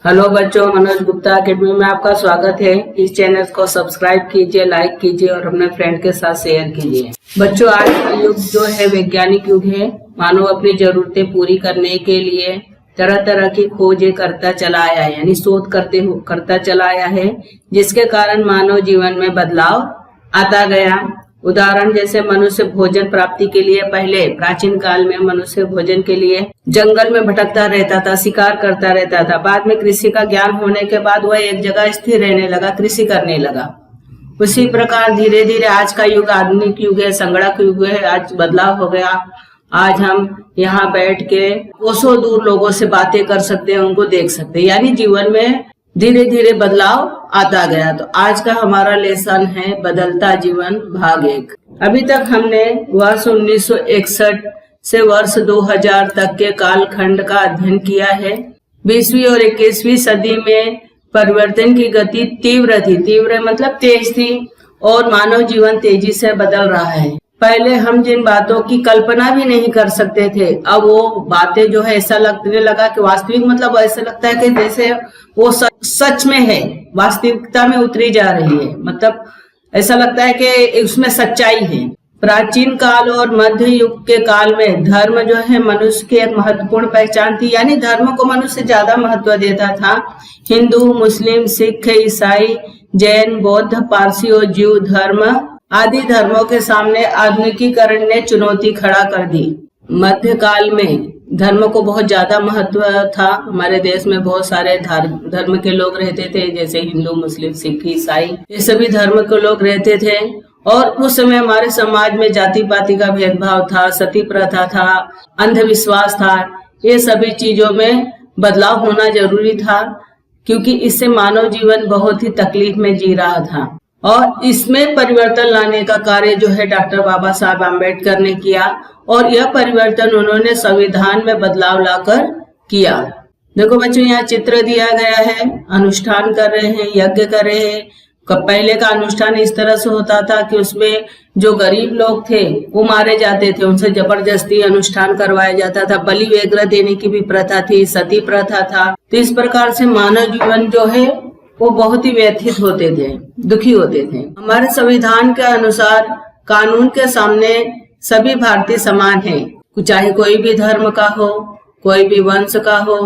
Hello बच्चों, Manoj Gupta academy में आपका स्वागत है। इस चैनल को सब्सक्राइब कीजिए, लाइक कीजिए और अपने फ्रेंड के साथ शेयर कीजिए। बच्चों, आज का युग जो है वैज्ञानिक युग है। मानव अपनी जरूरतें पूरी करने के लिए तरह तरह की खोजें करता चला आया है, यानी शोध करता चला आया है, जिसके कारण मानव जीवन में बदलाव आता गया। उदाहरण जैसे मनुष्य भोजन प्राप्ति के लिए पहले प्राचीन काल में मनुष्य भोजन के लिए जंगल में भटकता रहता था, शिकार करता रहता था। बाद में कृषि का ज्ञान होने के बाद वह एक जगह स्थिर रहने लगा, कृषि करने लगा। उसी प्रकार धीरे धीरे आज का युग आधुनिक युग है, संगणक युग है। आज बदलाव हो गया। आज हम यहाँ बैठ के कोसों दूर लोगों से बातें कर सकते हैं, उनको देख सकते हैं, यानी जीवन में धीरे धीरे बदलाव आता गया। तो आज का हमारा लेसन है बदलता जीवन भाग 1। अभी तक हमने वर्ष 1961 से वर्ष 2000 तक के कालखंड का अध्ययन किया है। 20वीं और 21वीं सदी में परिवर्तन की गति तीव्र थी, तीव्र मतलब तेज थी, और मानव जीवन तेजी से बदल रहा है। पहले हम जिन बातों की कल्पना भी नहीं कर सकते थे, अब वो बातें जो है ऐसा लगने लगा कि वास्तविक, मतलब ऐसा लगता है कि जैसे वो सच में है, वास्तविकता में उतरी जा रही है। मतलब ऐसा लगता है कि उसमें सच्चाई है। प्राचीन काल और मध्य युग के काल में धर्म जो है मनुष्य की एक महत्वपूर्ण पहचान थी, यानी धर्म को मनुष्य ज्यादा महत्व देता था। हिंदू, मुस्लिम, सिख, ईसाई, जैन, बौद्ध, पारसी और जीव धर्म आदि धर्मों के सामने आधुनिकीकरण ने चुनौती खड़ा कर दी। मध्यकाल में धर्म को बहुत ज्यादा महत्व था। हमारे देश में बहुत सारे धर्म के लोग रहते थे, जैसे हिंदू, मुस्लिम, सिख, ईसाई, ये सभी धर्म के लोग रहते थे। और उस समय हमारे समाज में जाति पाति का भेदभाव था, सती प्रथा था, अंधविश्वास था। ये सभी चीजों में बदलाव होना जरूरी था, क्योंकि इससे मानव जीवन बहुत ही तकलीफ में जी रहा था। और इसमें परिवर्तन लाने का कार्य जो है डॉक्टर बाबा साहब आम्बेडकर ने किया, और यह परिवर्तन उन्होंने संविधान में बदलाव लाकर किया। देखो बच्चों, यहाँ चित्र दिया गया है, अनुष्ठान कर रहे हैं, यज्ञ कर रहे हैं। पहले का अनुष्ठान इस तरह से होता था कि उसमें जो गरीब लोग थे वो मारे जाते थे, उनसे जबरदस्ती अनुष्ठान करवाया जाता था। बलि वगैरह देने की भी प्रथा थी, सती प्रथा था। तो इस प्रकार से मानव जीवन जो है वो बहुत ही व्यथित होते थे, दुखी होते थे। हमारे संविधान के अनुसार कानून के सामने सभी भारतीय समान हैं, चाहे कोई भी धर्म का हो, कोई भी वंश का हो,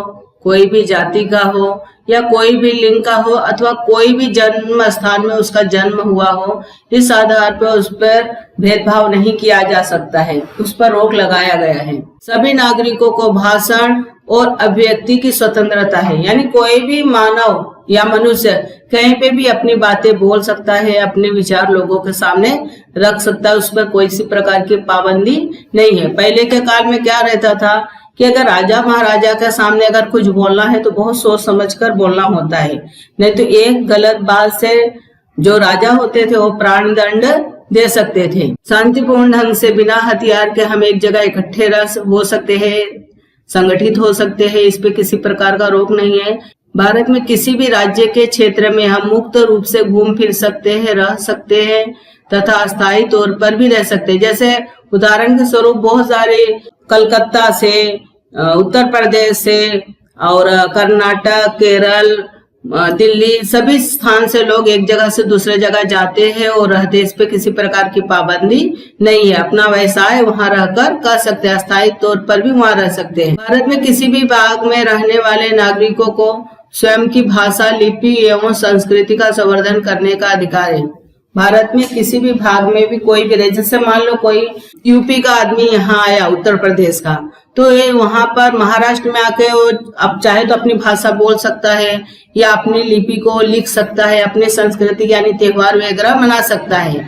कोई भी जाति का हो, या कोई भी लिंग का हो, अथवा कोई भी जन्म स्थान में उसका जन्म हुआ हो। इस आधार पर उस पर भेदभाव नहीं किया जा सकता है, उस पर रोक लगाया गया है। सभी नागरिकों को भाषण और अभिव्यक्ति की स्वतंत्रता है, यानी कोई भी मानव या मनुष्य कहीं पे भी अपनी बातें बोल सकता है, अपने विचार लोगों के सामने रख सकता है, उस पर कोई सी प्रकार की पाबंदी नहीं है। पहले के काल में क्या रहता था कि अगर राजा महाराजा के सामने अगर कुछ बोलना है तो बहुत सोच समझकर बोलना होता है, नहीं तो एक गलत बात से जो राजा होते थे वो प्राण दंड दे सकते थे। शांतिपूर्ण ढंग से बिना हथियार के हम एक जगह इकट्ठे हो सकते हैं, संगठित हो सकते हैं, इस पे किसी प्रकार का रोक नहीं है। भारत में किसी भी राज्य के क्षेत्र में हम मुक्त रूप से घूम फिर सकते हैं, रह सकते हैं तथा अस्थायी तौर पर भी रह सकते हैं। जैसे उदाहरण के स्वरूप बहुत सारे कलकत्ता से, उत्तर प्रदेश से और कर्नाटक, केरल, दिल्ली, सभी स्थान से लोग एक जगह से दूसरे जगह जाते हैं और रहते। इस पे किसी प्रकार की पाबंदी नहीं है। अपना व्यवसाय वहां रहकर कर सकते हैं, अस्थायी तौर पर भी वहां रह सकते हैं। भारत में किसी भी भाग में रहने वाले नागरिकों को स्वयं की भाषा, लिपि एवं संस्कृति का संवर्धन करने का अधिकार है। भारत में किसी भी भाग में भी कोई भी रहे, जैसे मान लो कोई यूपी का आदमी यहाँ आया, उत्तर प्रदेश का, तो ये वहां पर महाराष्ट्र में आके वो अब चाहे तो अपनी भाषा बोल सकता है, या अपनी लिपि को लिख सकता है, अपनी संस्कृति यानी त्योहार वगैरह मना सकता है।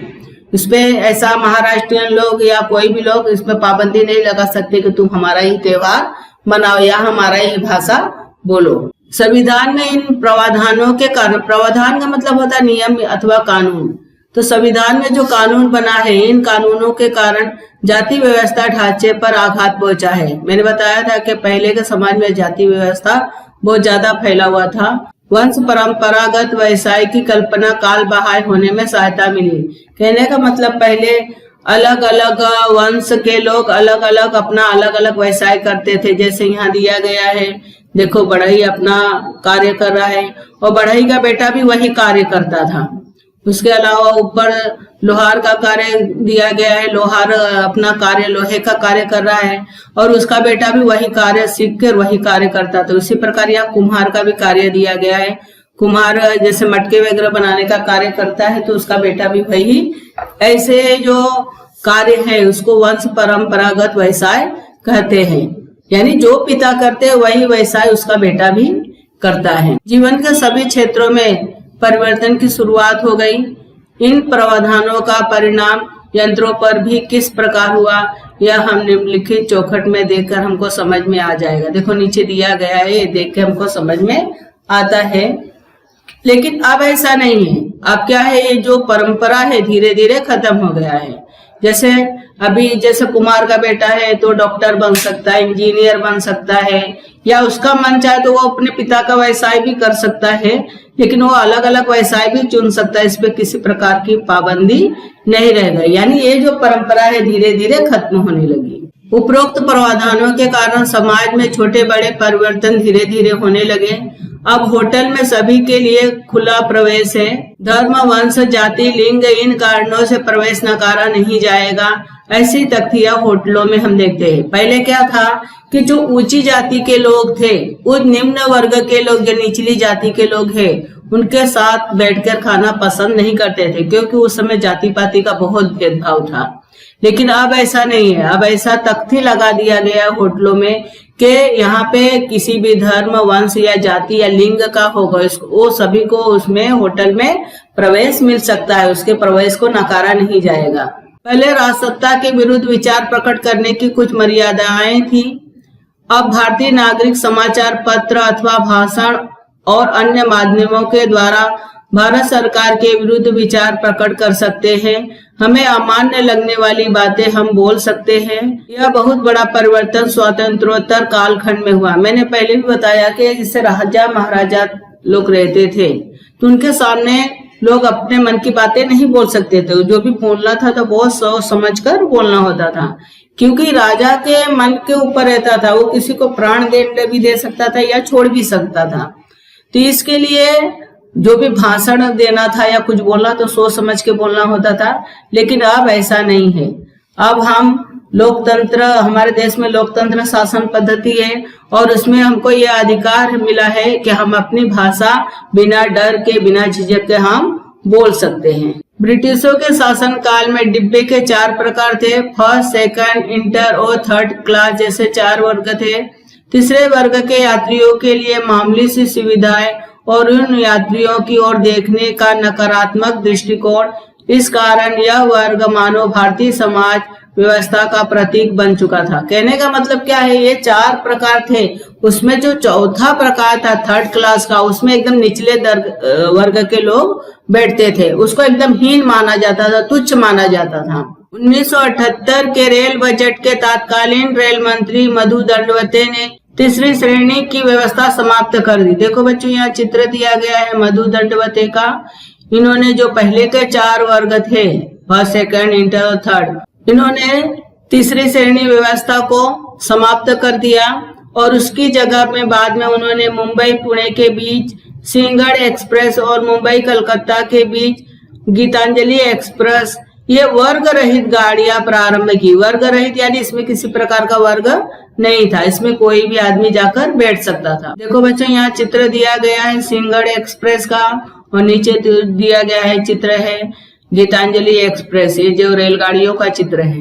इसपे ऐसा महाराष्ट्रियन लोग या कोई भी लोग इसमें पाबंदी नहीं लगा सकते कि तुम हमारा ही त्योहार मनाओ या हमारा ही भाषा बोलो। संविधान में इन प्रावधानों के कारण, प्रावधान का मतलब होता है नियम अथवा कानून, तो संविधान में जो कानून बना है, इन कानूनों के कारण जाति व्यवस्था ढांचे पर आघात पहुंचा है। मैंने बताया था कि पहले के समाज में जाति व्यवस्था बहुत ज्यादा फैला हुआ था। वंश परंपरागत व्यवसाय की कल्पना काल बहाल होने में सहायता मिली। कहने का मतलब पहले अलग अलग वंश के लोग अलग अलग अपना अलग अलग व्यवसाय करते थे। जैसे यहाँ दिया गया है, देखो बढ़ई अपना कार्य कर रहा है और बढ़ई का बेटा भी वही कार्य करता था। उसके अलावा ऊपर लोहार का कार्य दिया गया है, लोहार अपना कार्य लोहे का कार्य कर रहा है और उसका बेटा भी वही कार्य सीख कर वही कार्य करता था। उसी प्रकार यहाँ कुम्हार का भी कार्य दिया गया है। कुम्हार जैसे मटके वगैरह बनाने का कार्य करता है तो उसका बेटा भी वही। ऐसे जो कार्य है उसको वंश परंपरागत व्यवसाय कहते हैं, यानी जो पिता करते हैं वही व्यवसाय उसका बेटा भी करता है। जीवन के सभी क्षेत्रों में परिवर्तन की शुरुआत हो गई। इन प्रावधानों का परिणाम यंत्रों पर भी किस प्रकार हुआ, यह हम निम्नलिखित चौखट में देखकर हमको समझ में आ जाएगा। देखो नीचे दिया गया है, ये देख के हमको समझ में आता है। लेकिन अब ऐसा नहीं है। अब क्या है, ये जो परंपरा है धीरे धीरे खत्म हो गया है। जैसे अभी जैसे कुमार का बेटा है तो डॉक्टर बन सकता है, इंजीनियर बन सकता है, या उसका मन चाहे तो वो अपने पिता का व्यवसाय भी कर सकता है, लेकिन वो अलग अलग व्यवसाय भी चुन सकता है। इस पे किसी प्रकार की पाबंदी नहीं रह गई। यानी ये जो परंपरा है धीरे धीरे खत्म होने लगी। उपरोक्त प्रावधानों के कारण समाज में छोटे बड़े परिवर्तन धीरे धीरे होने लगे। अब होटल में सभी के लिए खुला प्रवेश है। धर्म, वंश, जाति, लिंग इन कारणों से प्रवेश नकारा नहीं जाएगा। ऐसी तख्तियां होटलों में हम देखते हैं। पहले क्या था कि जो ऊंची जाति के लोग थे, उस निम्न वर्ग के लोग जो निचली जाति के लोग हैं, उनके साथ बैठकर खाना पसंद नहीं करते थे, क्योंकि उस समय जाति पाति का बहुत भेदभाव था। लेकिन अब ऐसा नहीं है। अब ऐसा तख्ती लगा दिया गया है होटलों में कि यहाँ पे किसी भी धर्म, वंश या जाति या लिंग का होगा, वो सभी को उसमें होटल में प्रवेश मिल सकता है। उसके प्रवेश को नकारा नहीं जाएगा। पहले राजसत्ता के विरुद्ध विचार प्रकट करने की कुछ मर्यादाएं थी। अब भारतीय नागरिक समाचार पत्र अथवा भाषण और अन्य माध्यमों के द्वारा भारत सरकार के विरुद्ध विचार प्रकट कर सकते हैं। हमें अमान्य लगने वाली बातें हम बोल सकते हैं। यह बहुत बड़ा परिवर्तन स्वातंत्रोत्तर कालखंड में हुआ। मैंने पहले भी बताया कि जिससे राजा महाराजा लोग रहते थे तो उनके सामने लोग अपने मन की बातें नहीं बोल सकते थे। जो भी बोलना था तो बहुत सोच समझ कर बोलना होता था, क्योंकि राजा के मन के ऊपर रहता था। वो किसी को प्राण दंड भी दे सकता था या छोड़ भी सकता था। तो इसके लिए जो भी भाषण देना था या कुछ बोलना तो सोच समझ के बोलना होता था। लेकिन अब ऐसा नहीं है। अब हम लोकतंत्र, हमारे देश में लोकतंत्र शासन पद्धति है और उसमें हमको यह अधिकार मिला है कि हम अपनी भाषा बिना डर के, बिना झिझक के हम बोल सकते हैं। ब्रिटिशों के शासन काल में डिब्बे के 4 प्रकार थे। फर्स्ट, सेकंड, इंटर और थर्ड क्लास जैसे 4 वर्ग थे। तीसरे वर्ग के यात्रियों के लिए मामूली सी सुविधाएं और उन यात्रियों की ओर देखने का नकारात्मक दृष्टिकोण, इस कारण यह वर्ग मानव भारतीय समाज व्यवस्था का प्रतीक बन चुका था। कहने का मतलब क्या है, ये 4 प्रकार थे, उसमें जो चौथा प्रकार था थर्ड क्लास का, उसमें एकदम निचले वर्ग के लोग बैठते थे। उसको एकदम हीन माना जाता था, तुच्छ माना जाता था। 1978 के रेल बजट के तत्कालीन रेल मंत्री मधु दंडवते ने तीसरी श्रेणी की व्यवस्था समाप्त कर दी। देखो बच्चों, यहाँ चित्र दिया गया है मधु दंडवते का। इन्होंने जो पहले के 4 वर्ग थे, फर्स्ट, सेकंड, इंटर और थर्ड, इन्होंने तीसरी श्रेणी व्यवस्था को समाप्त कर दिया और उसकी जगह में बाद में उन्होंने मुंबई पुणे के बीच सिंहगढ़ एक्सप्रेस और मुंबई कलकत्ता के बीच गीतांजलि एक्सप्रेस, ये वर्ग रहित गाड़ियां प्रारंभ की। वर्ग रहित यानी इसमें किसी प्रकार का वर्ग नहीं था, इसमें कोई भी आदमी जाकर बैठ सकता था। देखो बच्चों, यहाँ चित्र दिया गया है सिंहगढ़ एक्सप्रेस का और नीचे दिया गया है चित्र है गीतांजलि एक्सप्रेस, ये जो रेलगाड़ियों का चित्र है।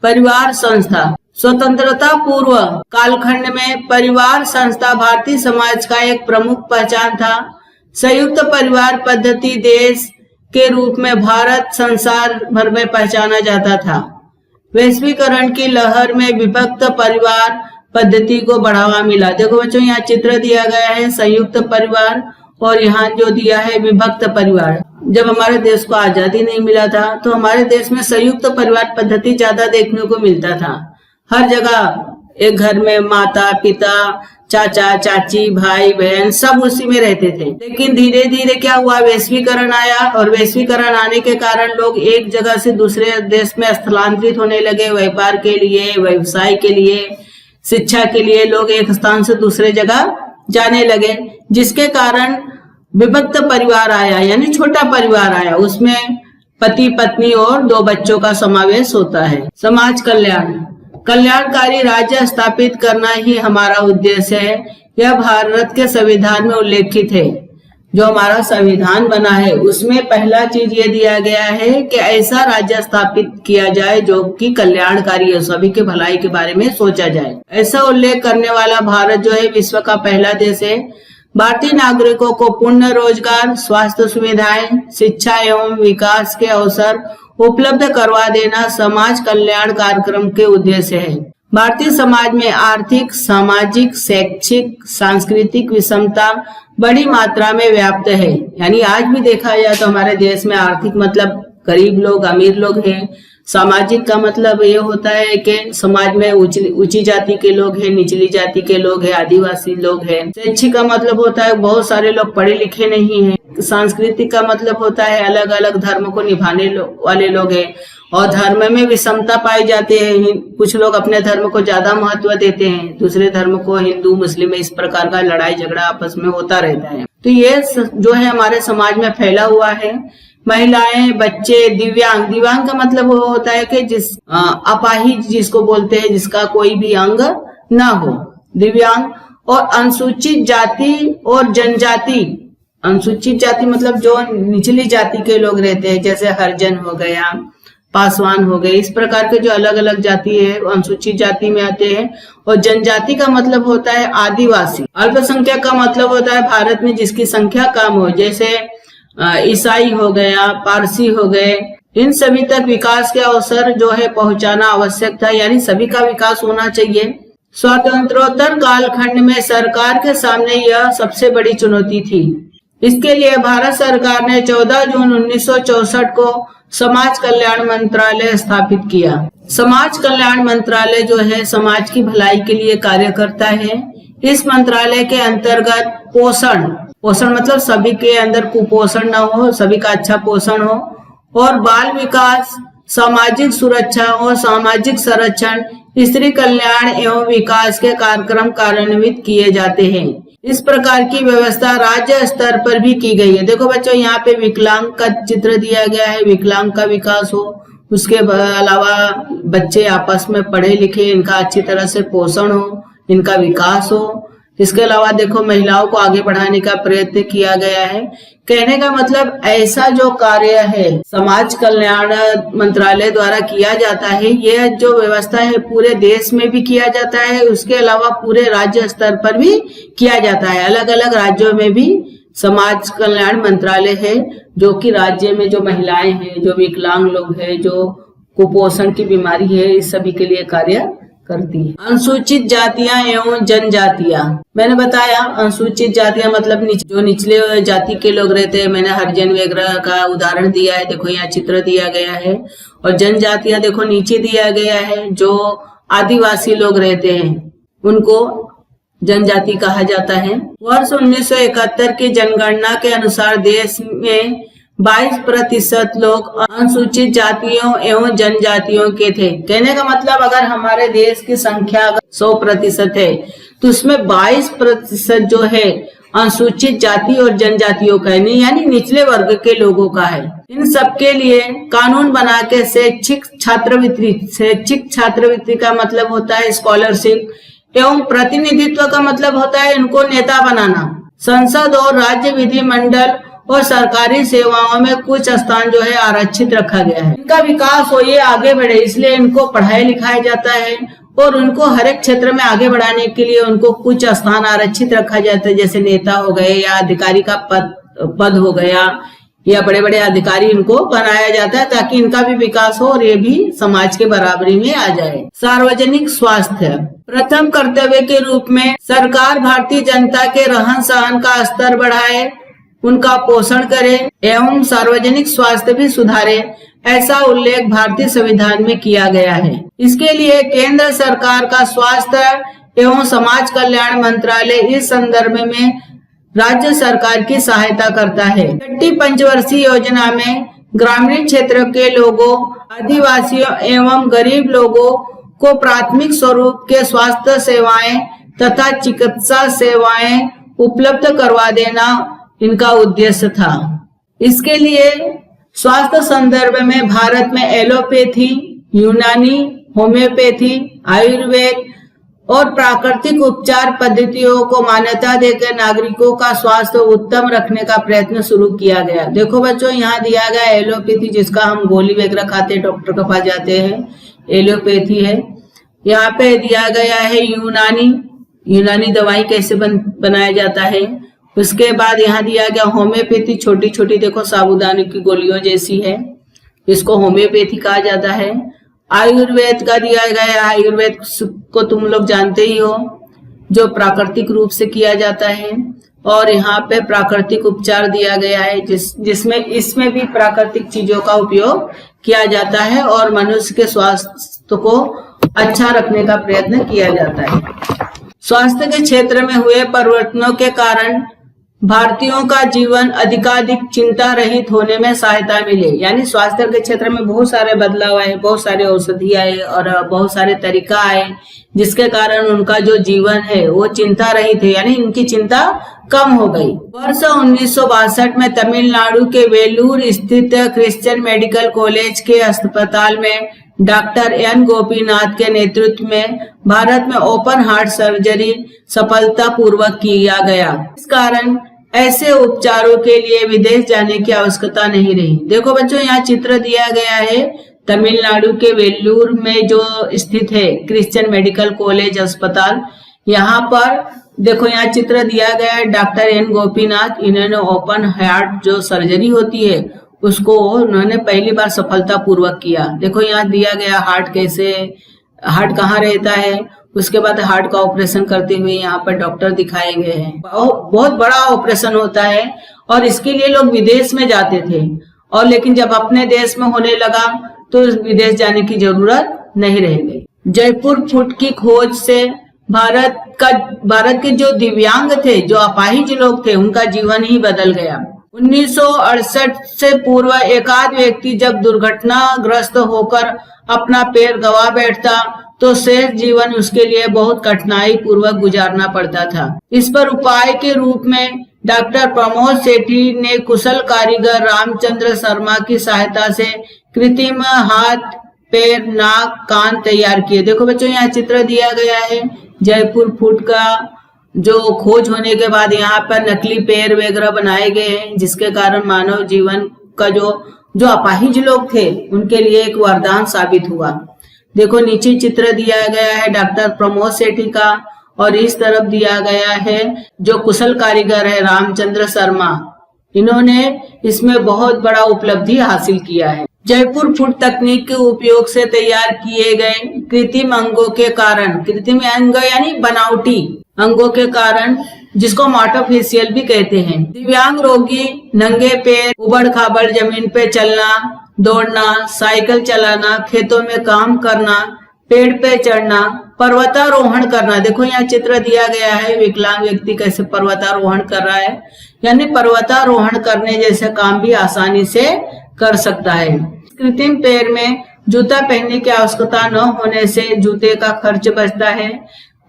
परिवार संस्था, स्वतंत्रता पूर्व कालखंड में परिवार संस्था भारतीय समाज का एक प्रमुख पहचान था। संयुक्त परिवार पद्धति देश के रूप में भारत संसार भर में पहचाना जाता था। वैश्वीकरण की लहर में विभक्त परिवार पद्धति को बढ़ावा मिला। देखो बच्चों, यहाँ चित्र दिया गया है संयुक्त परिवार और यहाँ जो दिया है विभक्त परिवार। जब हमारे देश को आजादी नहीं मिला था तो हमारे देश में संयुक्त परिवार पद्धति ज्यादा देखने को मिलता था। हर जगह एक घर में माता, पिता, चाचा चाची भाई बहन सब उसी में रहते थे। लेकिन धीरे धीरे क्या हुआ, वैश्वीकरण आया और वैश्वीकरण आने के कारण लोग एक जगह से दूसरे देश में स्थलांतरित होने लगे। व्यापार के लिए, व्यवसाय के लिए, शिक्षा के लिए लोग एक स्थान से दूसरे जगह जाने लगे, जिसके कारण विभक्त परिवार आया, यानी छोटा परिवार आया। उसमें पति पत्नी और 2 बच्चों का समावेश होता है। समाज कल्याण, कल्याणकारी राज्य स्थापित करना ही हमारा उद्देश्य है। यह भारत के संविधान में उल्लेखित है। जो हमारा संविधान बना है उसमें पहला चीज ये दिया गया है कि ऐसा राज्य स्थापित किया जाए जो कि कल्याणकारी है, सभी के भलाई के बारे में सोचा जाए। ऐसा उल्लेख करने वाला भारत जो है विश्व का पहला देश है। भारतीय नागरिकों को पूर्ण रोजगार, स्वास्थ्य सुविधाएं, शिक्षा एवं विकास के अवसर उपलब्ध करवा देना समाज कल्याण कार्यक्रम के उद्देश्य है। भारतीय समाज में आर्थिक, सामाजिक, शैक्षिक, सांस्कृतिक विषमता बड़ी मात्रा में व्याप्त है। यानी आज भी देखा जाए तो हमारे देश में आर्थिक मतलब गरीब लोग, अमीर लोग हैं। सामाजिक का मतलब ये होता है कि समाज में ऊंची जाति के लोग हैं, निचली जाति के लोग हैं, आदिवासी लोग हैं। शैक्षिक का मतलब होता है बहुत सारे लोग पढ़े लिखे नहीं हैं। सांस्कृतिक का मतलब होता है अलग अलग धर्म को निभाने वाले लोग हैं। और धर्म में विषमता पाई जाती है। कुछ लोग अपने धर्म को ज्यादा महत्व देते हैं, दूसरे धर्म को, हिंदू मुस्लिम, इस प्रकार का लड़ाई झगड़ा आपस में होता रहता है। तो ये जो है हमारे समाज में फैला हुआ है। महिलाएं, बच्चे, दिव्यांग, दिव्यांग का मतलब वो होता है कि जिस अपाहिज जिसको बोलते हैं, जिसका कोई भी अंग ना हो, दिव्यांग। और अनुसूचित जाति और जनजाति, अनुसूचित जाति मतलब जो निचली जाति के लोग रहते हैं, जैसे हरिजन हो गया, पासवान हो गए, इस प्रकार के जो अलग अलग जाति है वो अनुसूचित जाति में आते हैं। और जनजाति का मतलब होता है आदिवासी। अल्पसंख्यक का मतलब होता है भारत में जिसकी संख्या कम हो, जैसे ईसाई हो गया, पारसी हो गए। इन सभी तक विकास के अवसर जो है पहुंचाना आवश्यक था, यानी सभी का विकास होना चाहिए। स्वातंत्रोत्तर कालखंड में सरकार के सामने यह सबसे बड़ी चुनौती थी। इसके लिए भारत सरकार ने 14 जून 1964 को समाज कल्याण मंत्रालय स्थापित किया। समाज कल्याण मंत्रालय जो है समाज की भलाई के लिए कार्य करता है। इस मंत्रालय के अंतर्गत पोषण मतलब सभी के अंदर कुपोषण न हो, सभी का अच्छा पोषण हो, और बाल विकास, सामाजिक सुरक्षा और सामाजिक संरक्षण, स्त्री कल्याण एवं विकास के कार्यक्रम कार्यान्वित किए जाते हैं। इस प्रकार की व्यवस्था राज्य स्तर पर भी की गई है। देखो बच्चों, यहाँ पे विकलांग का चित्र दिया गया है, विकलांग का विकास हो, उसके अलावा बच्चे आपस में पढ़े लिखे, इनका अच्छी तरह से पोषण हो, इनका विकास हो। इसके अलावा देखो महिलाओं को आगे बढ़ाने का प्रयत्न किया गया है। कहने का मतलब ऐसा जो कार्य है समाज कल्याण मंत्रालय द्वारा किया जाता है, यह जो व्यवस्था है पूरे देश में भी किया जाता है, उसके अलावा पूरे राज्य स्तर पर भी किया जाता है। अलग अलग राज्यों में भी समाज कल्याण मंत्रालय है, जो कि राज्य में जो महिलाएं हैं, जो विकलांग लोग हैं, जो कुपोषण की बीमारी है, इस सभी के लिए कार्य करती है। अनुसूचित जातियां एवं जनजातियां, मैंने बताया अनुसूचित जातियां मतलब जो निचले जाति के लोग रहते हैं। मैंने हरिजन वगैरह का उदाहरण दिया है, देखो यहाँ चित्र दिया गया है। और जनजातियां देखो नीचे दिया गया है, जो आदिवासी लोग रहते हैं उनको जनजाति कहा जाता है। वर्ष 1971 की जनगणना के अनुसार देश में 22% लोग अनुसूचित जातियों एवं जनजातियों के थे। कहने का मतलब अगर हमारे देश की संख्या 100% है तो उसमें 22% जो है अनुसूचित जाति और जनजातियों का है, यानी निचले वर्ग के लोगों का है। इन सबके लिए कानून बना के शैक्षिक छात्रवृत्ति का मतलब होता है स्कॉलरशिप, एवं प्रतिनिधित्व का मतलब होता है इनको नेता बनाना। संसद और राज्य विधिमंडल और सरकारी सेवाओं में कुछ स्थान जो है आरक्षित रखा गया है। इनका विकास हो, ये आगे बढ़े, इसलिए इनको पढ़ाया लिखाया जाता है और उनको हर एक क्षेत्र में आगे बढ़ाने के लिए उनको कुछ स्थान आरक्षित रखा जाता है। जैसे नेता हो गए या अधिकारी का पद हो गया, या बड़े बड़े अधिकारी इनको बनाया जाता है ताकि इनका भी विकास हो और ये भी समाज के बराबरी में आ जाए। सार्वजनिक स्वास्थ्य, प्रथम कर्तव्य के रूप में सरकार भारतीय जनता के रहन सहन का स्तर बढ़ाए, उनका पोषण करे एवं सार्वजनिक स्वास्थ्य भी सुधारे, ऐसा उल्लेख भारतीय संविधान में किया गया है। इसके लिए केंद्र सरकार का स्वास्थ्य एवं समाज कल्याण मंत्रालय इस संदर्भ में राज्य सरकार की सहायता करता है। छठी पंचवर्षीय योजना में ग्रामीण क्षेत्र के लोगों, आदिवासियों एवं गरीब लोगों को प्राथमिक स्वरूप के स्वास्थ्य सेवाएं तथा चिकित्सा सेवाएं उपलब्ध करवा देना इनका उद्देश्य था। इसके लिए स्वास्थ्य संदर्भ में भारत में एलोपैथी, यूनानी, होम्योपैथी, आयुर्वेद और प्राकृतिक उपचार पद्धतियों को मान्यता देकर नागरिकों का स्वास्थ्य उत्तम रखने का प्रयत्न शुरू किया गया। देखो बच्चों, यहाँ दिया गया एलोपैथी, जिसका हम गोली वगैरह खाते हैं, डॉक्टर के पास जाते हैं, एलोपैथी है। यहाँ पे दिया गया है यूनानी दवाई कैसे बनाया जाता है। उसके बाद यहाँ दिया गया होम्योपैथी, छोटी छोटी देखो साबूदाने की गोलियों जैसी है, इसको होम्योपैथी कहा जाता है। आयुर्वेद का दिया गया, आयुर्वेद को तुम लोग जानते ही हो, जो प्राकृतिक रूप से किया जाता है। और यहाँ पे प्राकृतिक उपचार दिया गया है, जिसमें इसमें भी प्राकृतिक चीजों का उपयोग किया जाता है और मनुष्य के स्वास्थ्य को अच्छा रखने का प्रयत्न किया जाता है। स्वास्थ्य के क्षेत्र में हुए परिवर्तनों के कारण भारतीयों का जीवन अधिकाधिक चिंता रहित होने में सहायता मिले। यानी स्वास्थ्य के क्षेत्र में बहुत सारे बदलाव आए, बहुत सारे औषधि आए और बहुत सारे तरीका आए, जिसके कारण उनका जो जीवन है वो चिंता रहित है, यानी इनकी चिंता कम हो गई। वर्ष 1962 में तमिलनाडु के वेलूर स्थित क्रिश्चियन मेडिकल कॉलेज के अस्पताल में डॉक्टर एन गोपीनाथ के नेतृत्व में भारत में ओपन हार्ट सर्जरी सफलतापूर्वक किया गया। इस कारण ऐसे उपचारों के लिए विदेश जाने की आवश्यकता नहीं रही। देखो बच्चों, यहाँ चित्र दिया गया है तमिलनाडु के वेल्लूर में जो स्थित है क्रिश्चियन मेडिकल कॉलेज अस्पताल। यहाँ पर देखो, यहाँ चित्र दिया गया है डॉक्टर एन गोपीनाथ, इन्होंने ओपन हार्ट जो सर्जरी होती है उसको उन्होंने पहली बार सफलता पूर्वक किया। देखो यहाँ दिया गया हार्ट कैसे, हार्ट कहाँ रहता है, उसके बाद हार्ट का ऑपरेशन करते हुए यहाँ पर डॉक्टर दिखाए गए हैं। बहुत बड़ा ऑपरेशन होता है और इसके लिए लोग विदेश में जाते थे, और लेकिन जब अपने देश में होने लगा तो विदेश जाने की जरूरत नहीं रह गई। जयपुर फुट की खोज से भारत के जो दिव्यांग थे, जो अपाहिज लोग थे, उनका जीवन ही बदल गया। 1968 से पूर्व एकाध व्यक्ति जब दुर्घटनाग्रस्त होकर अपना पैर गंवा बैठता तो शेष जीवन उसके लिए बहुत कठिनाई पूर्वक गुजारना पड़ता था। इस पर उपाय के रूप में डॉक्टर प्रमोद सेठी ने कुशल कारीगर रामचंद्र शर्मा की सहायता से कृत्रिम हाथ, पैर, नाक, कान तैयार किए। देखो बच्चों, यहाँ चित्र दिया गया है जयपुर फुट का जो खोज होने के बाद यहाँ पर नकली पैर वगैरह बनाए गए हैं, जिसके कारण मानव जीवन का जो अपाहिज लोग थे उनके लिए एक वरदान साबित हुआ। देखो नीचे चित्र दिया गया है डॉक्टर प्रमोद सेठी का, और इस तरफ दिया गया है जो कुशल कारीगर है रामचंद्र शर्मा, इन्होंने इसमें बहुत बड़ा उपलब्धि हासिल किया है। जयपुर फुट तकनीक के उपयोग से तैयार किए गए कृत्रिम अंगों के कारण, कृत्रिम अंग यानी बनावटी अंगों के कारण, जिसको आर्टिफिशियल भी कहते हैं, दिव्यांग रोगी नंगे पैर उबड़ खाबड़ जमीन पे चलना, दौड़ना, साइकिल चलाना, खेतों में काम करना, पेड़ पे चढ़ना, पर्वतारोहण करना। देखो यहाँ चित्र दिया गया है विकलांग व्यक्ति कैसे पर्वतारोहण कर रहा है, यानी पर्वतारोहण करने जैसे काम भी आसानी से कर सकता है। कृत्रिम पैर में जूता पहनने की आवश्यकता न होने से जूते का खर्च बचता है।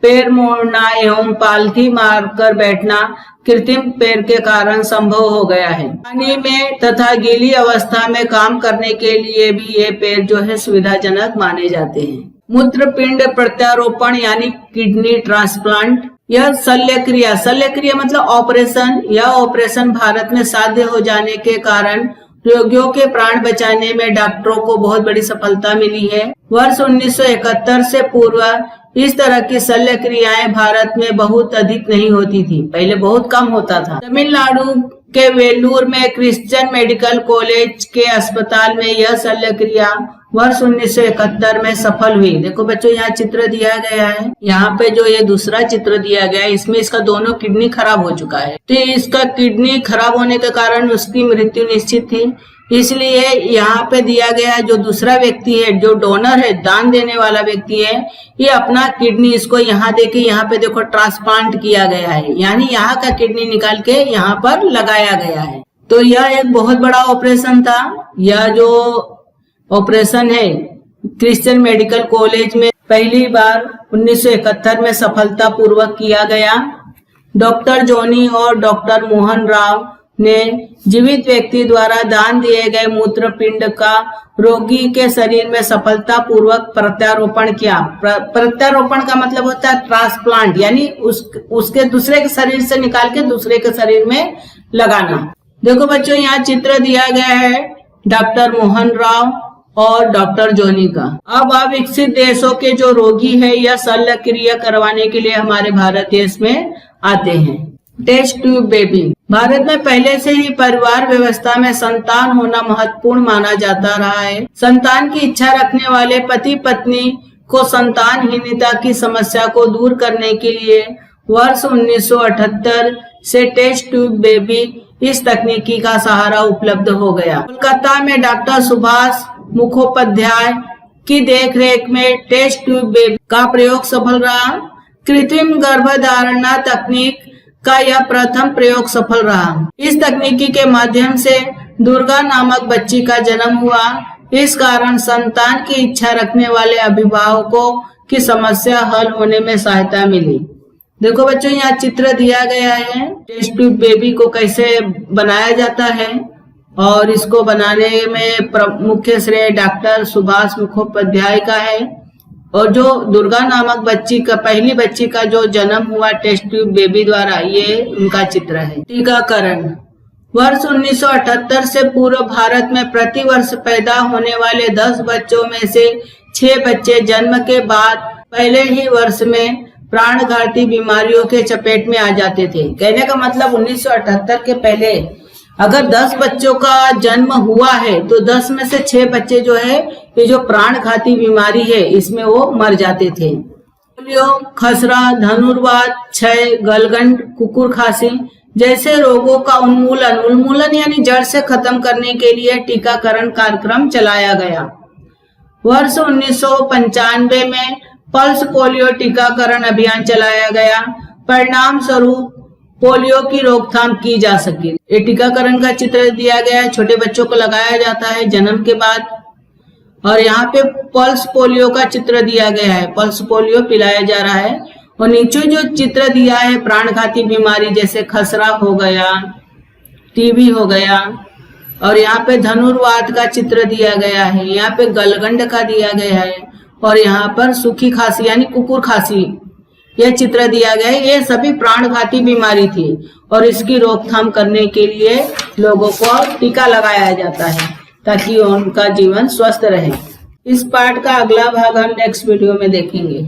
पैर मोड़ना एवं पालथी मारकर बैठना कृत्रिम पैर के कारण संभव हो गया है। पानी में तथा गीली अवस्था में काम करने के लिए भी ये पैर जो है सुविधाजनक माने जाते हैं। मूत्रपिंड प्रत्यारोपण यानी किडनी ट्रांसप्लांट, यह शल्य क्रिया मतलब ऑपरेशन, यह ऑपरेशन भारत में साध्य हो जाने के कारण रोगियों के प्राण बचाने में डॉक्टरों को बहुत बड़ी सफलता मिली है। वर्ष 1971 से पूर्व इस तरह की शल्य क्रियाएं भारत में बहुत अधिक नहीं होती थी, पहले बहुत कम होता था। तमिलनाडु के वेलूर में क्रिश्चियन मेडिकल कॉलेज के अस्पताल में यह शल्य क्रिया वर्ष 1971 में सफल हुई। देखो बच्चों यहाँ चित्र दिया गया है, यहाँ पे जो ये दूसरा चित्र दिया गया है इसमें इसका दोनों किडनी खराब हो चुका है, तो इसका किडनी खराब होने के कारण उसकी मृत्यु निश्चित थी। इसलिए यहाँ पे दिया गया है जो दूसरा व्यक्ति है, जो डोनर है, दान देने वाला व्यक्ति है, ये अपना किडनी इसको यहाँ देके यहाँ पे देखो ट्रांसप्लांट किया गया है, यानी यहाँ का किडनी निकाल के यहाँ पर लगाया गया है। तो यह एक बहुत बड़ा ऑपरेशन था। यह जो ऑपरेशन है क्रिश्चियन मेडिकल कॉलेज में पहली बार 1971 में सफलता पूर्वक किया गया। डॉक्टर जॉनी और डॉक्टर मोहन राव ने जीवित व्यक्ति द्वारा दान दिए गए मूत्रपिंड का रोगी के शरीर में सफलता पूर्वक प्रत्यारोपण किया। प्रत्यारोपण का मतलब होता है ट्रांसप्लांट, यानी उसके दूसरे के शरीर से निकाल के दूसरे के शरीर में लगाना। देखो बच्चों, यहाँ चित्र दिया गया है डॉक्टर मोहन राव और डॉक्टर जॉनी का। अब विकसित देशों के जो रोगी है यह शल्य क्रिया करवाने के लिए हमारे भारत देश में आते हैं। Test tube baby. भारत में पहले से ही परिवार व्यवस्था में संतान होना महत्वपूर्ण माना जाता रहा है। संतान की इच्छा रखने वाले पति पत्नी को संतानहीनता की समस्या को दूर करने के लिए वर्ष 1978 से टेस्ट ट्यूब बेबी इस तकनीकी का सहारा उपलब्ध हो गया। कोलकाता में डॉक्टर सुभाष मुखोपाध्याय की देखरेख में टेस्ट ट्यूब बेबी का प्रयोग सफल रहा। कृत्रिम गर्भधारणा तकनीक का यह प्रथम प्रयोग सफल रहा। इस तकनीकी के माध्यम से दुर्गा नामक बच्ची का जन्म हुआ। इस कारण संतान की इच्छा रखने वाले अभिभावकों की समस्या हल होने में सहायता मिली। देखो बच्चों, यहाँ चित्र दिया गया है टेस्ट ट्यूब बेबी को कैसे बनाया जाता है, और इसको बनाने में मुख्य श्रेय डॉक्टर सुभाष मुखोपाध्याय का है। और जो दुर्गा नामक बच्ची का, पहली बच्ची का जो जन्म हुआ टेस्ट ट्यूब बेबी द्वारा, ये उनका चित्र है। टीकाकरण। वर्ष 1978 से पूर्व भारत में प्रति वर्ष पैदा होने वाले 10 बच्चों में से 6 बच्चे जन्म के बाद पहले ही वर्ष में प्राणघाती बीमारियों के चपेट में आ जाते थे। कहने का मतलब 1978 के पहले अगर 10 बच्चों का जन्म हुआ है तो 10 में से 6 बच्चे जो है ये जो प्राणघाती बीमारी है इसमें वो मर जाते थे। पोलियो, खसरा, धनुर्वात, क्षय, गलगंड, कुकुर खांसी जैसे रोगों का उन्मूलन यानी जड़ से खत्म करने के लिए टीकाकरण कार्यक्रम चलाया गया। वर्ष 1995 में पल्स पोलियो टीकाकरण अभियान चलाया गया। परिणाम स्वरूप पोलियो की रोकथाम की जा सके। ये टीकाकरण का चित्र दिया गया है, छोटे बच्चों को लगाया जाता है जन्म के बाद। और यहाँ पे पल्स पोलियो का चित्र दिया गया है, पल्स पोलियो पिलाया जा रहा है। और नीचे जो चित्र दिया है प्राणघाती बीमारी जैसे खसरा हो गया, टीबी हो गया, और यहाँ पे धनुर्वात का चित्र दिया गया है, यहाँ पे गलगंड का दिया गया है, और यहाँ पर सूखी खांसी यानी कुकुर खांसी यह चित्र दिया गया है। ये सभी प्राणघाती बीमारी थी और इसकी रोकथाम करने के लिए लोगों को टीका लगाया जाता है ताकि उनका जीवन स्वस्थ रहे। इस पाठ का अगला भाग हम नेक्स्ट वीडियो में देखेंगे।